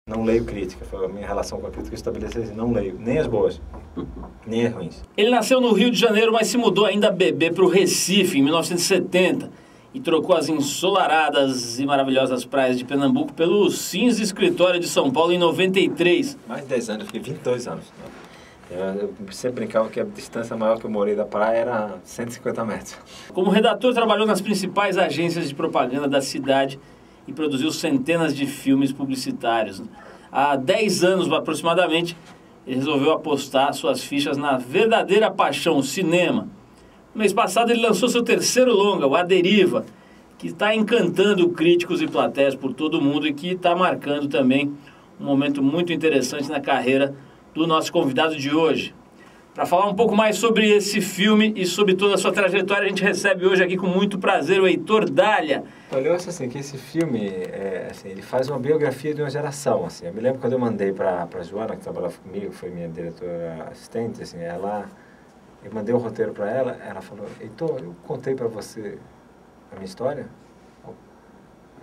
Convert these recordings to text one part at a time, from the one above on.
Não leio crítica, foi a minha relação com a crítica estabelecida, não leio, nem as boas, nem as ruins. Ele nasceu no Rio de Janeiro, mas se mudou ainda bebê para o Recife, em 1970, e trocou as ensolaradas e maravilhosas praias de Pernambuco pelo cinza escritório de São Paulo em 93. Mais de 10 anos, eu fiquei 22 anos. Eu sempre brincava que a distância maior que eu morei da praia era 150 metros. Como redator, trabalhou nas principais agências de propaganda da cidade e produziu centenas de filmes publicitários. Há 10 anos, aproximadamente, ele resolveu apostar suas fichas na verdadeira paixão, o cinema. No mês passado, ele lançou seu terceiro longa, o A Deriva, que está encantando críticos e plateias por todo o mundo e que está marcando também um momento muito interessante na carreira do nosso convidado de hoje. Para falar um pouco mais sobre esse filme e sobre toda a sua trajetória, a gente recebe hoje aqui com muito prazer o Heitor Dália. Olha, eu acho assim, que esse filme, assim, ele faz uma biografia de uma geração. Assim. Eu me lembro quando eu mandei para a Joana, que trabalhava comigo, foi minha diretora assistente, assim, eu mandei o roteiro para ela, ela falou, Heitor, eu contei para você a minha história? Eu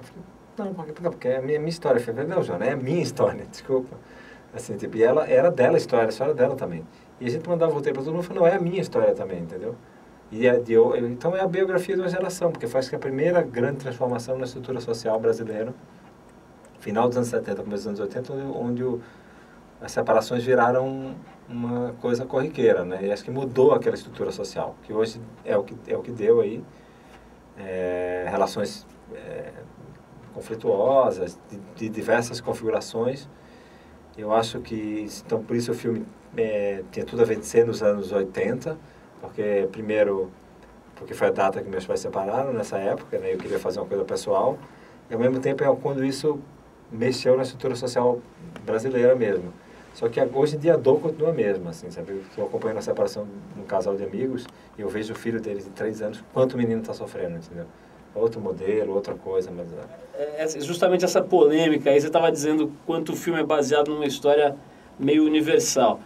falei, não, porque é a minha história. Eu falei, não, Joana, é a minha história, desculpa. Assim, tipo, e ela era dela a história dela também. E a gente mandava o roteiro para todo mundo e falou, não, é a minha história também, entendeu? Então é a biografia de uma geração, porque faz que a primeira grande transformação na estrutura social brasileira, final dos anos 70, começo dos anos 80, onde as separações viraram uma coisa corriqueira, né? E acho que mudou aquela estrutura social, que hoje é o que deu aí, relações conflituosas, de diversas configurações. Eu acho que, então, por isso o filme tinha tudo a ver de ser nos anos 80, porque, primeiro, porque foi a data que meus pais se separaram nessa época, né? Eu queria fazer uma coisa pessoal, e ao mesmo tempo é quando isso mexeu na estrutura social brasileira mesmo. Só que hoje em dia a dor continua a mesma, assim, sabe? Eu estou acompanhando a separação de um casal de amigos, e eu vejo o filho deles de 3 anos, quanto o menino está sofrendo, entendeu? Outro modelo, outra coisa, mas... Justamente essa polêmica aí, você estava dizendo quanto o filme é baseado numa história meio universal.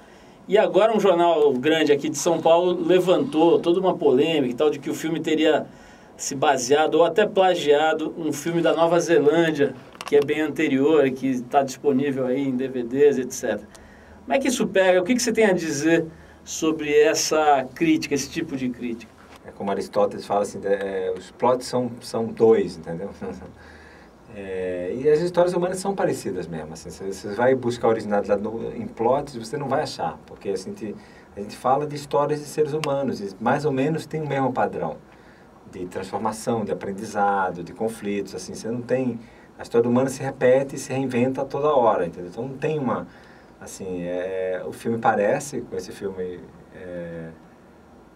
E agora um jornal grande aqui de São Paulo levantou toda uma polêmica e tal, de que o filme teria se baseado ou até plagiado um filme da Nova Zelândia, que é bem anterior e que está disponível aí em DVDs, etc. Como é que isso pega? O que você tem a dizer sobre essa crítica, esse tipo de crítica? Como Aristóteles fala assim, os plots são 2, entendeu? E as histórias humanas são parecidas mesmo. Assim, você vai buscar originalidade em plots, você não vai achar, porque assim, a gente fala de histórias de seres humanos, e mais ou menos tem o mesmo padrão de transformação, de aprendizado, de conflitos. Assim, você não tem... A história humana se repete e se reinventa toda hora, entendeu? Então não tem uma... Assim, o filme parece, com esse filme...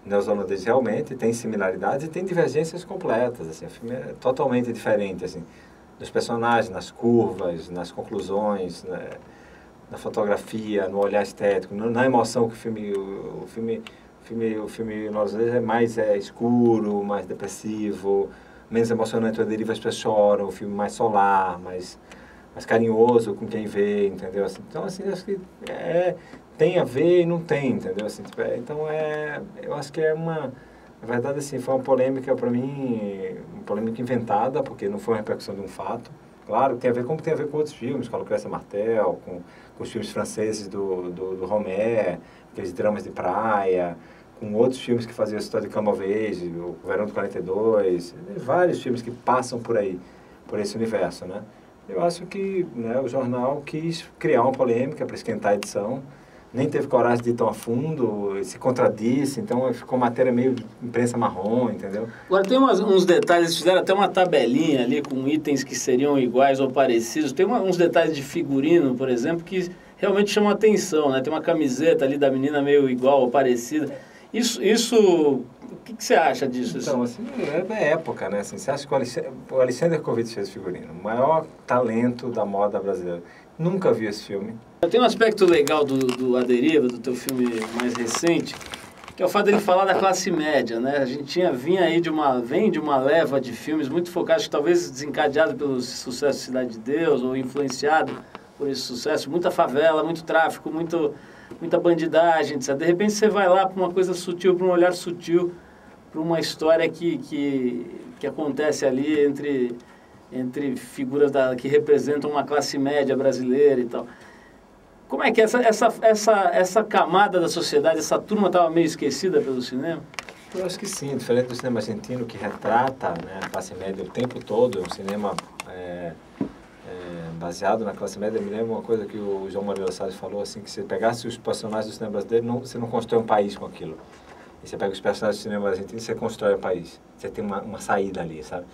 neozelandês realmente tem similaridades e tem divergências completas, assim, o filme é totalmente diferente, assim, dos personagens, nas curvas, nas conclusões, né, na fotografia, no olhar estético, na emoção que o filme neozelandês é mais escuro, mais depressivo, menos emocionante, a deriva as pessoas choram, o filme mais solar, mais carinhoso com quem vê, entendeu? Assim, então, assim, acho que tem a ver e não tem, entendeu? Assim, tipo, então, eu acho que na verdade, assim, foi uma polêmica para mim, uma polêmica inventada, porque não foi uma repercussão de um fato. Claro, tem a ver com outros filmes, com a Lucrécia Martel, com os filmes franceses do Romer, aqueles dramas de praia, com outros filmes que faziam a história de Come of Age, o Verão de 42, vários filmes que passam por aí, por esse universo, né? Eu acho que, né, o jornal quis criar uma polêmica para esquentar a edição, nem teve coragem de ir tão a fundo, se contradisse, então ficou matéria meio de imprensa marrom, entendeu? Agora tem uns detalhes, eles fizeram até uma tabelinha ali com itens que seriam iguais ou parecidos. Tem uns detalhes de figurino, por exemplo, que realmente chamam a atenção, né? Tem uma camiseta ali da menina meio igual ou parecida. Isso o que você acha disso? Então, assim, é época, né? Assim, você acha que o Alexander Kovic fez figurino, o maior talento da moda brasileira. Nunca vi esse filme. Tem um aspecto legal do A Deriva, do teu filme mais recente, que é o fato dele falar da classe média, né? A gente vem de uma leva de filmes muito focados, talvez desencadeado pelo sucesso de Cidade de Deus, ou influenciado por esse sucesso, muita favela, muito tráfico, muita bandidagem, etc. De repente você vai lá para uma coisa sutil, para um olhar sutil, para uma história que acontece ali entre entre figuras que representam uma classe média brasileira e tal. Como é que essa camada da sociedade, essa turma estava meio esquecida pelo cinema? Eu acho que sim, diferente do cinema argentino, que retrata, né, a classe média o tempo todo, é um cinema baseado na classe média. Eu me lembro uma coisa que o João Moreira Salles falou, assim, que se pegasse os personagens do cinema brasileiro, você não constrói um país com aquilo. E você pega os personagens do cinema argentino, você constrói o país. Você tem uma saída ali, sabe?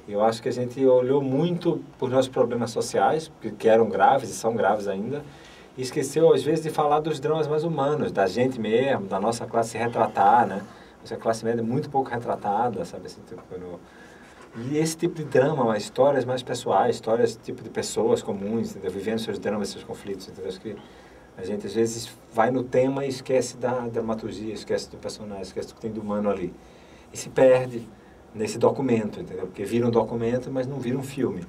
E eu acho que a gente olhou muito por nossos problemas sociais, que eram graves e são graves ainda, e esqueceu, às vezes, de falar dos dramas mais humanos, da gente mesmo, da nossa classe se retratar, né? Essa classe média é muito pouco retratada, sabe? Assim, tipo, E esse tipo de drama, histórias mais pessoais, histórias tipo de pessoas comuns, entendeu? Vivendo seus dramas, seus conflitos, entendeu? Acho que a gente, às vezes, vai no tema e esquece da dramaturgia, esquece do personagem, esquece do que tem do humano ali. E se perde nesse documento, entendeu? Porque vira um documento, mas não vira um filme.